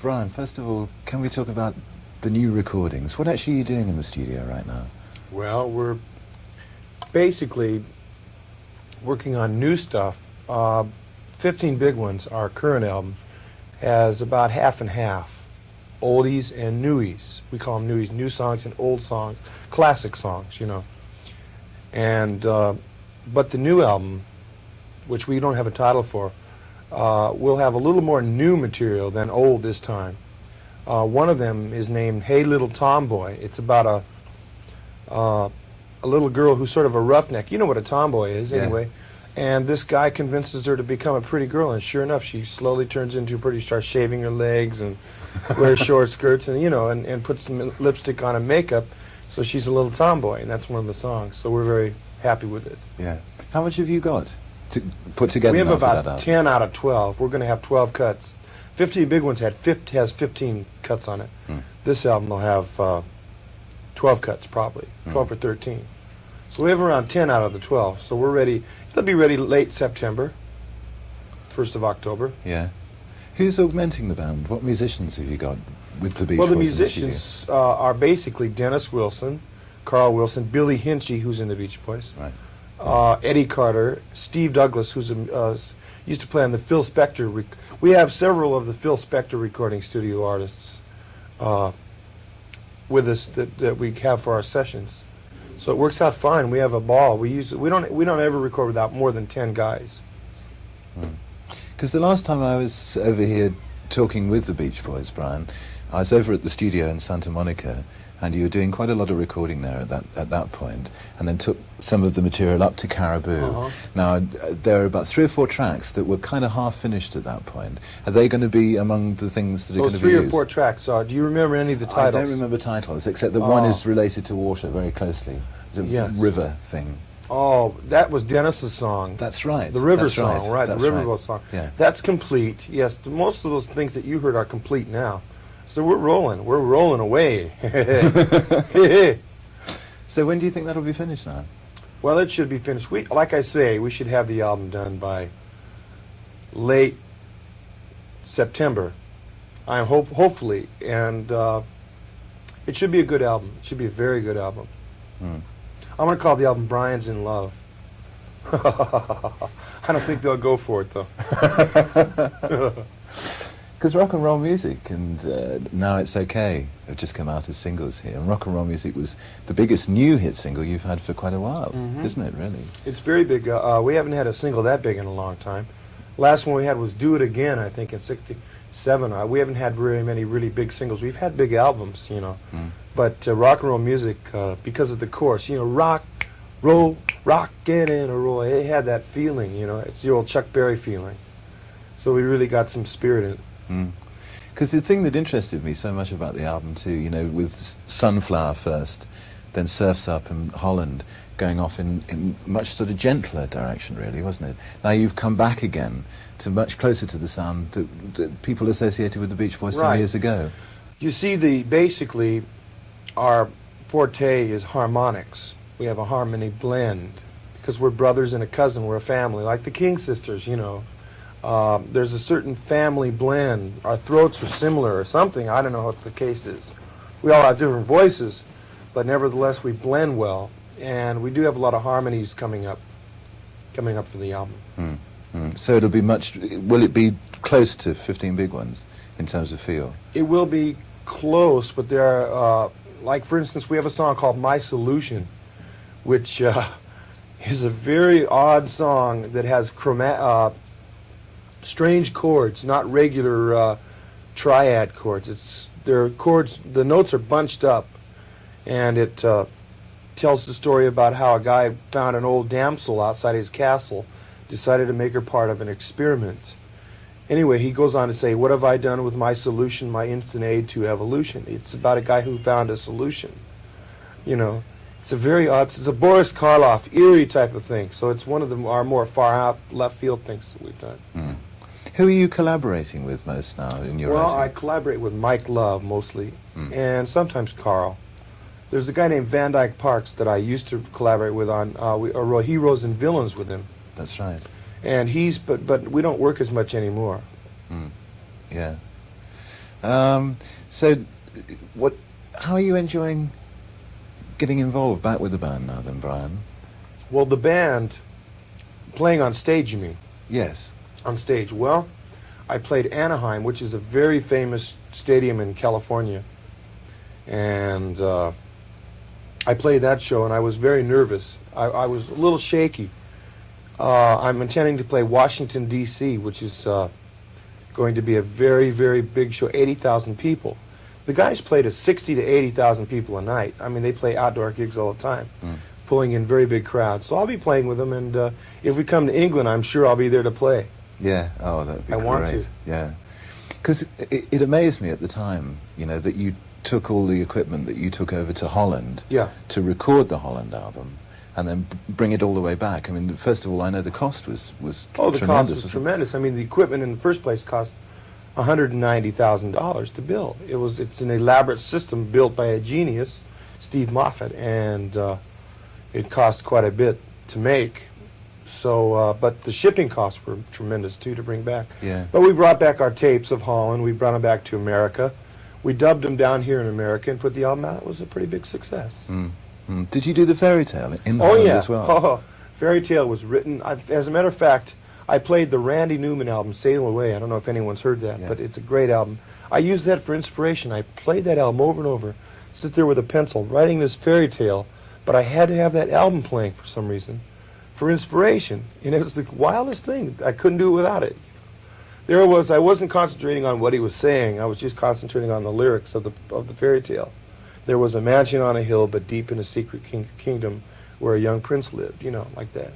Brian, first of all, can we talk about the new recordings? What actually are you doing in the studio right now? Well, we're basically working on new stuff. 15 Big Ones, our current album, has about half and half, oldies and newies. We call them newies, new songs and old songs, classic songs, you know. And but the new album, which we don't have a title for, will have a little more new material than old this time. One of them is named Hey Little Tomboy. It's about a little girl who's sort of a roughneck. You know what a tomboy is, anyway. And this guy convinces her to become a pretty girl, and sure enough, she slowly turns into pretty, starts shaving her legs and wears short skirts and, you know, and puts some lipstick on and makeup, so she's a little tomboy, and that's one of the songs. So we're very happy with it. Yeah. How much have you got to put together? We have now for that about album? 10 out of 12. We're going to have 12 cuts. 15 Big Ones has 15 cuts on it. This album will have 12 cuts, probably 12 or 13. So we have around 10 out of the 12. So we're ready. It'll be ready late September, 1st of October. Yeah. Who's augmenting the band? What musicians have you got with the Beach Well, the Boys in musicians are basically Dennis Wilson, Carl Wilson, Billy Hinchy, who's in the Beach Boys, Right. Eddie Carter, Steve Douglas, who's used to play on the Phil Spector. We have several of the Phil Spector recording studio artists with us that we have for our sessions. So it works out fine. We have a ball. We don't ever record without more than 10 guys. Because the last time I was over here talking with the Beach Boys, Brian, I was over at the studio in Santa Monica, and you were doing quite a lot of recording there at that point, and then took some of the material up to Caribou. Now, there are about 3 or 4 tracks that were kind of half finished at that point. Are they going to be among the things that are going Those to be 3 or used? 4 tracks are. Do you remember any of the titles? I don't remember titles, except that one is related to water very closely. It's a Yes. river thing. Oh, that was Dennis's song. That's right. The river That's song, right? That's The riverboat song. Yeah. That's complete. Yes, most of those things that you heard are complete now. So we're rolling. We're rolling away. So when do you think that'll be finished now? Well, it should be finished. Like I say, we should have the album done by late September. Hopefully, and it should be a good album. It should be a very good album. I'm going to call the album Brian's in Love. I don't think they'll go for it, though. Because Rock and Roll Music and Now It's Okay have just come out as singles here. And Rock and Roll Music was the biggest new hit single you've had for quite a while, isn't it, really? It's very big. We haven't had a single that big in a long time. Last one we had was Do It Again, I think, in '67. We haven't had very many really big singles. We've had big albums, you know. But Rock and Roll Music, because of the chorus, you know, rock, roll, rockin' in a roll. It had that feeling, you know. It's the old Chuck Berry feeling. So we really got some spirit in it. Because the thing that interested me so much about the album too, you know, with Sunflower first, then Surf's Up and Holland, going off in much sort of gentler direction, really, wasn't it? Now you've come back again to much closer to the sound that people associated with the Beach Boys some years ago. You see, basically, our forte is harmonics. We have a harmony blend because we're brothers and a cousin. We're a family, like the King Sisters, you know. There's a certain family blend. Our throats are similar or something. I don't know what the case is. We all have different voices, but nevertheless we blend well. And we do have a lot of harmonies coming up for the album. So it'll be will it be close to 15 Big Ones in terms of feel? It will be close, but there are, like for instance, we have a song called My Solution, which is a very odd song that has strange chords, not regular triad chords. They're chords, the notes are bunched up, and it tells the story about how a guy found an old damsel outside his castle, decided to make her part of an experiment. Anyway, he goes on to say, what have I done with my solution, my instant aid to evolution? It's about a guy who found a solution. You know, it's a very odd, it's a Boris Karloff, eerie type of thing. So it's one of our more far out left field things that we've done. Who are you collaborating with most now in your Well, writing? I collaborate with Mike Love mostly, and sometimes Carl. There's a guy named Van Dyke Parks that I used to collaborate with on Heroes and Villains with him. That's right. And but we don't work as much anymore. Yeah. So, what? How are you enjoying getting involved back with the band now, then, Brian? Well, the band, playing on stage, you mean? Yes. On stage. Well, I played Anaheim, which is a very famous stadium in California. And I played that show, and I was very nervous. I was a little shaky. I'm intending to play Washington, D.C., which is going to be a very, very big show, 80,000 people. The guys play to 60 to 80,000 people a night. I mean, they play outdoor gigs all the time, pulling in very big crowds. So I'll be playing with them, and if we come to England, I'm sure I'll be there to play. Yeah. Oh, that'd be great. I want to. Yeah. Because it amazed me at the time, you know, that you took all the equipment that you took over to Holland Yeah. to record the Holland album, and then bring it all the way back. I mean, first of all, I know the cost was Oh, the cost tremendous. was tremendous. I mean, the equipment in the first place cost $190,000 to build. It's an elaborate system built by a genius, Steve Moffat, and it cost quite a bit to make. So, but the shipping costs were tremendous too to bring back. Yeah. But we brought back our tapes of Holland. We brought them back to America. We dubbed them down here in America and put the album out. It was a pretty big success. Did you do the fairy tale in Oh Holland yeah. as well? Oh, Fairy Tale was written. As a matter of fact, I played the Randy Newman album, Sail Away. I don't know if anyone's heard that, Yeah. but it's a great album. I used that for inspiration. I played that album over and over, sit there with a pencil, writing this fairy tale, but I had to have that album playing for some reason, for inspiration. And it was the wildest thing. I couldn't do it without it. There it was. I wasn't concentrating on what he was saying. I was just concentrating on the lyrics of the fairy tale. There was a mansion on a hill, but deep in a secret kingdom where a young prince lived, you know, like that.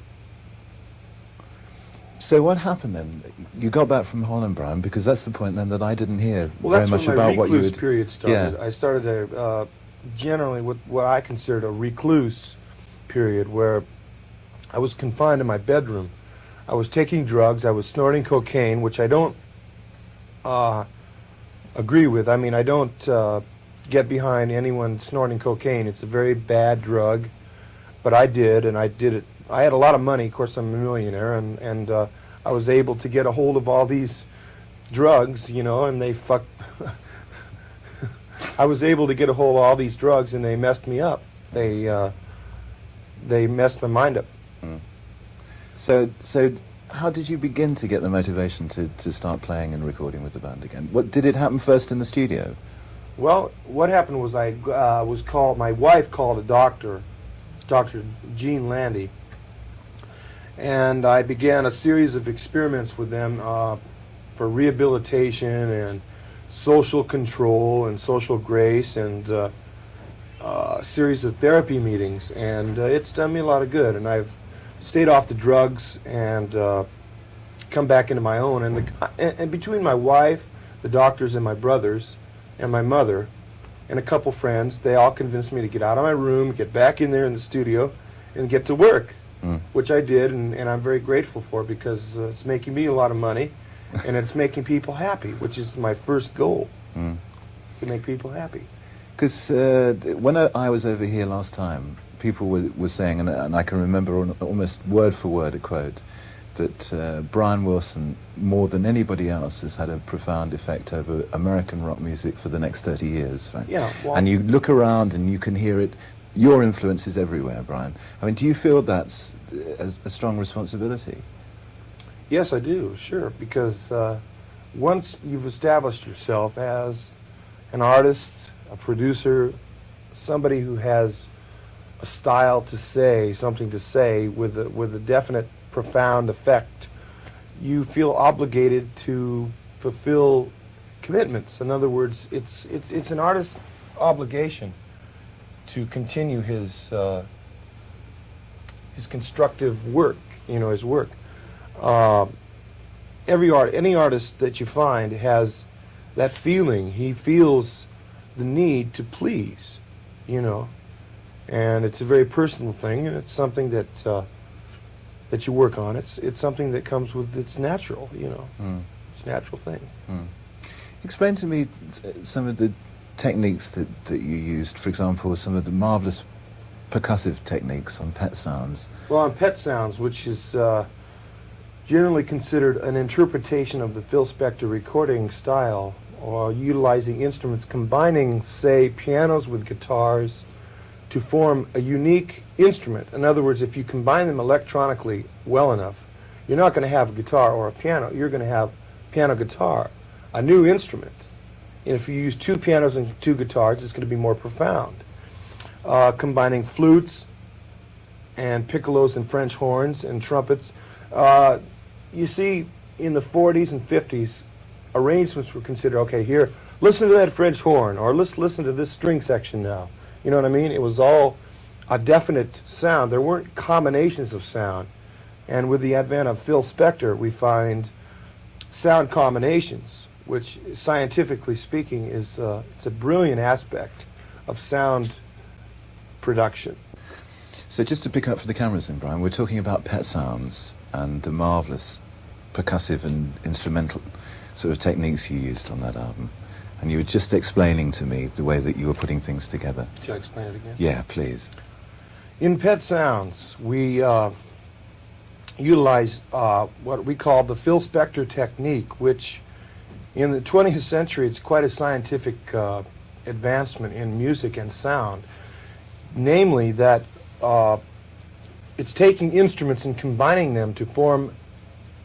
So what happened then? You got back from Holland, Brian, because that's the point then that I didn't hear Well, very that's much when my about what you recluse would... period started. Yeah. I started generally with what I considered a recluse period where I was confined to my bedroom. I was taking drugs. I was snorting cocaine, which I don't agree with. I mean, I don't get behind anyone snorting cocaine. It's a very bad drug, but I did, and I did it. I had a lot of money. Of course, I'm a millionaire, and I was able to get a hold of all these drugs, you know, and they fucked. I was able to get a hold of all these drugs, and they messed me up. They messed my mind up. So how did you begin to get the motivation to start playing and recording with the band again? What did it happen first in the studio? Well, what happened was my wife called a doctor, Dr. Gene Landy, and I began a series of experiments with them for rehabilitation and social control and social grace, and a series of therapy meetings, and it's done me a lot of good, and I've stayed off the drugs and come back into my own, and between my wife, the doctors, and my brothers, and my mother, and a couple friends, they all convinced me to get out of my room, get back in there in the studio, and get to work, which I did, and I'm very grateful for, because it's making me a lot of money, and it's making people happy, which is my first goal, to make people happy. Because when I was over here last time, people were saying, and I can remember almost word for word a quote, that Brian Wilson, more than anybody else, has had a profound effect over American rock music for the next 30 years, right? Yeah. Well, and you look around and you can hear it. Your influence is everywhere, Brian. I mean, do you feel that's a strong responsibility? yes, I do, sure, because once you've established yourself as an artist, a producer, somebody who has a style to say, something to say with a definite, profound effect, you feel obligated to fulfill commitments. In other words, it's an artist's obligation to continue his constructive work, you know, his work. Any artist that you find has that feeling. He feels the need to please, you know, and it's a very personal thing, and it's something that that you work on. It's something that comes with, it's natural, you know. It's a natural thing. Explain to me some of the techniques that you used. For example, some of the marvelous percussive techniques on Pet Sounds. Well, on Pet Sounds, which is generally considered an interpretation of the Phil Spector recording style, or utilizing instruments, combining, say, pianos with guitars to form a unique instrument. In other words, if you combine them electronically well enough, you're not going to have a guitar or a piano. You're going to have piano-guitar, a new instrument. And if you use two pianos and two guitars, it's going to be more profound. Combining flutes and piccolos and French horns and trumpets. You see, in the 40s and 50s, arrangements were considered, okay, here, listen to that French horn, or let's listen to this string section now. You know what I mean? It was all a definite sound. There weren't combinations of sound. And with the advent of Phil Spector, we find sound combinations, which scientifically speaking is it's a brilliant aspect of sound production. So just to pick up for the cameras then, Brian, we're talking about Pet Sounds and the marvellous percussive and instrumental sort of techniques you used on that album. And you were just explaining to me the way that you were putting things together. Shall I explain it again? Yeah, please. In Pet Sounds, we utilized what we call the Phil Spector technique, which in the 20th century, it's quite a scientific advancement in music and sound. Namely that it's taking instruments and combining them to form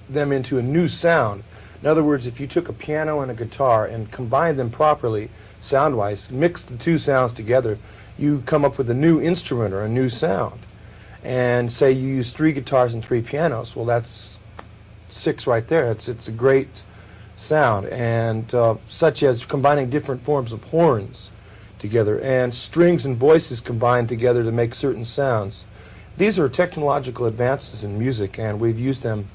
them into a new sound. In other words, if you took a piano and a guitar and combined them properly, sound-wise, mixed the two sounds together, you come up with a new instrument or a new sound. And say you use 3 guitars and 3 pianos, well, that's 6 right there. It's a great sound, and such as combining different forms of horns together and strings and voices combined together to make certain sounds. These are technological advances in music, and we've used them.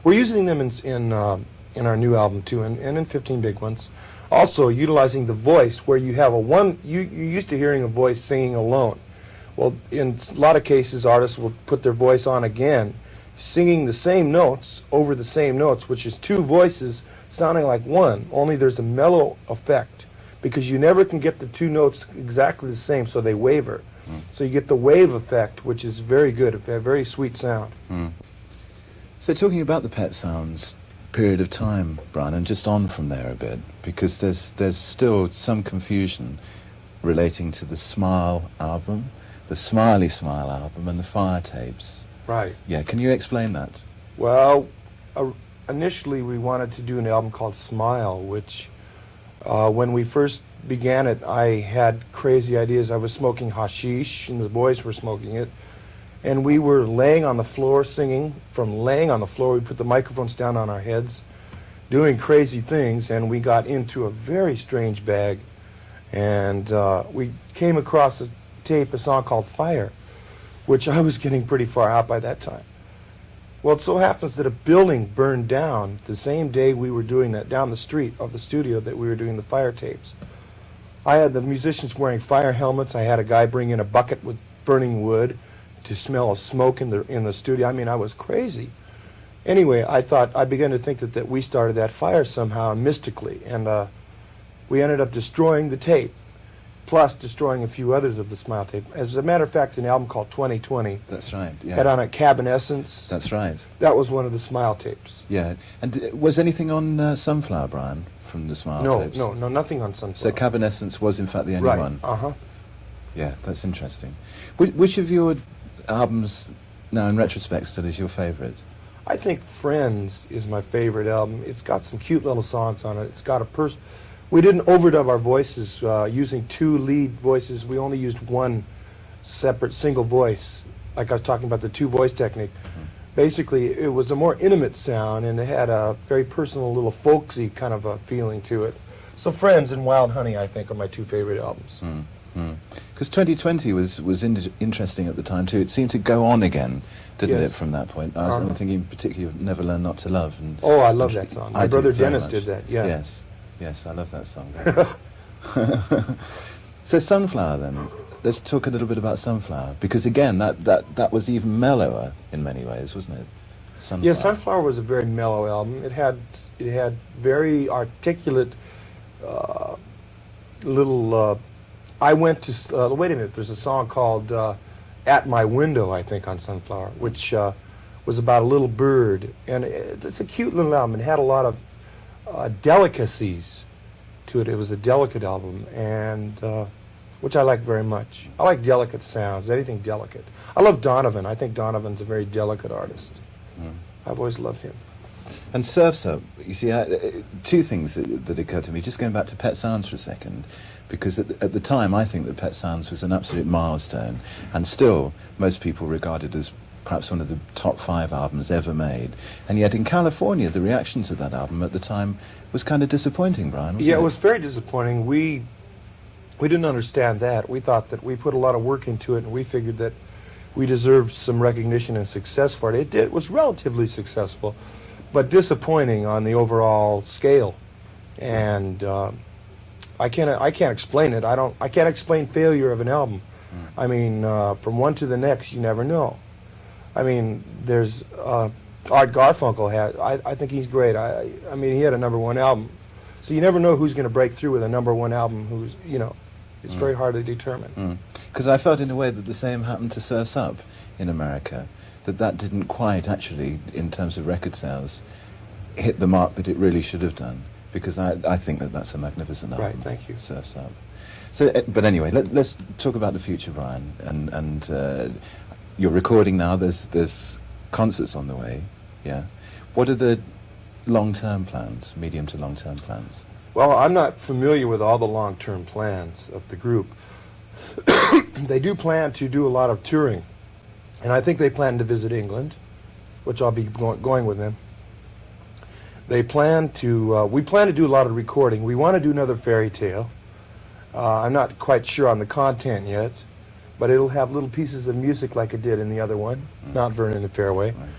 We're using them in our new album too, and in 15 Big Ones. Also utilizing the voice, where you have you're used to hearing a voice singing alone. Well, in a lot of cases, artists will put their voice on again, singing the same notes over the same notes, which is 2 voices sounding like one, only there's a mellow effect, because you never can get the 2 notes exactly the same, so they waver. So you get the wave effect, which is very good, a very sweet sound. So talking about the Pet Sounds period of time, Brian, and just on from there a bit, because there's still some confusion relating to the Smile album, the Smiley Smile album, and the Fire tapes. Right. Yeah, can you explain that? Well, initially we wanted to do an album called Smile, which when we first began it, I had crazy ideas. I was smoking hashish, and the boys were smoking it. And we were laying on the floor singing. From laying on the floor, we put the microphones down on our heads, doing crazy things, and we got into a very strange bag. And we came across a tape, a song called Fire, which I was getting pretty far out by that time. Well, it so happens that a building burned down the same day we were doing that, down the street of the studio that we were doing the Fire tapes. I had the musicians wearing fire helmets. I had a guy bring in a bucket with burning wood to smell of smoke in the studio. I mean, I was crazy. Anyway, I began to think that we started that fire somehow mystically, and we ended up destroying the tape, plus destroying a few others of the Smile tape. As a matter of fact, an album called 2020 That's right, yeah. had on it Cabin Essence. That's right. That was one of the Smile tapes. Yeah. And was anything on Sunflower, Brian, from the Smile tapes? No, nothing on Sunflower. So Cabin Essence was in fact the only right. one? Uh-huh. Yeah, that's interesting. Which of your albums, now in retrospect, still is your favourite? I think Friends is my favorite album. It's got some cute little songs on it. It's got a we didn't overdub our voices using 2 lead voices. We only used 1 separate single voice, like I was talking about the 2 voice technique. Basically, it was a more intimate sound, and it had a very personal, little folksy kind of a feeling to it. So Friends and Wild Honey, I think, are my 2 favorite albums. Because 2020 was interesting at the time too. It seemed to go on again, didn't Yes. it, from that point? I was thinking particularly of Never Learn Not to Love. And Oh, I love that song. My I do brother very Dennis much. did that, yeah. Yes, I love that song very much. So Sunflower then, let's talk a little bit about Sunflower, because again, that was even mellower in many ways, wasn't it? Sunflower. Yeah, Sunflower was a very mellow album. It had very articulate little. I went to wait a minute. There's a song called "At My Window," I think, on Sunflower, which was about a little bird, and it's a cute little album. It had a lot of delicacies to it. It was a delicate album, and which I like very much. I like delicate sounds, anything delicate. I love Donovan. I think Donovan's a very delicate artist. I've always loved him. And Surf's Up, you see, two things that occurred to me, just going back to Pet Sounds for a second, because at the time I think that Pet Sounds was an absolute milestone, and still most people regard it as perhaps one of the top 5 albums ever made. And yet in California, the reaction to that album at the time was kind of disappointing, Brian, wasn't it? Yeah, it was very disappointing. We didn't understand that. We thought that we put a lot of work into it, and we figured that we deserved some recognition and success for it. It was relatively successful, but disappointing on the overall scale. And I can't explain it. I can't explain failure of an album. I mean, from one to the next, you never know. I mean, there's Art Garfunkel I think he's great. I mean, he had a #1 album, so you never know who's going to break through with a #1 album. Who's, you know, it's very hard to determine. Because I felt in a way that the same happened to Surf's Up in America, that didn't quite actually, in terms of record sales, hit the mark that it really should have done. Because I think that that's a magnificent album. Right, thank you. Surf's Up. So, but anyway, let's talk about the future, Brian. And you're recording now. There's concerts on the way. Yeah. What are the long-term plans, medium to long-term plans? Well, I'm not familiar with all the long-term plans of the group. They do plan to do a lot of touring, and I think they plan to visit England, which I'll be going with them. They plan to, we plan to do a lot of recording. We want to do another Fairy Tale. I'm not quite sure on the content yet, but it'll have little pieces of music like it did in the other one, Mount Vernon and Fairway. Right.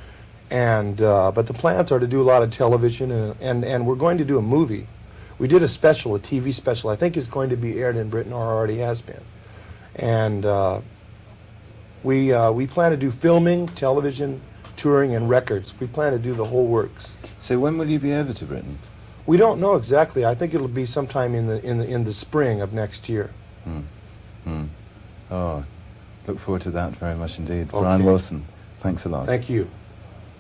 And but the plans are to do a lot of television, and we're going to do a movie. We did a special, a TV special. I think it's going to be aired in Britain, or already has been. And we plan to do filming, television, touring, and records. We plan to do the whole works. So when will you be over to Britain? We don't know exactly. I think it'll be sometime in the spring of next year. Oh, look forward to that very much indeed. Okay. Brian Wilson, thanks a lot. Thank you.